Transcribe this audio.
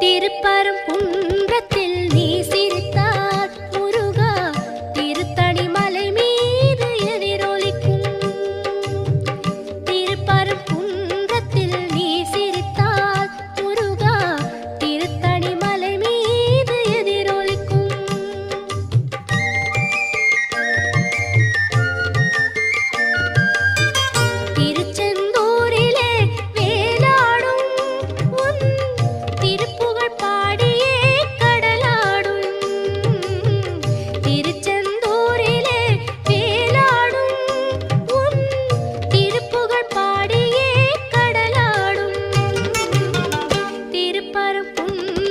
திருப்பரங்குன்றத்தில் நீ சிரித்தால் முருகா திருத்தணி மலை மீது எதிரொலிக்கும். திருப்பரங்குன்றத்தில் நீ சிரித்தால் முருகா திருத்தணி மலை மீது எதிரொலிக்கும். திருச்செந்தூரிலே வேலாடும் உன் திருப்புகழ் பாடியே கடலாடும். திருச்செந்தூரிலே வேலாடும் உன் திருப்புகழ் பாடியே கடலாடும். திருப்பரங்குன்றத்தில்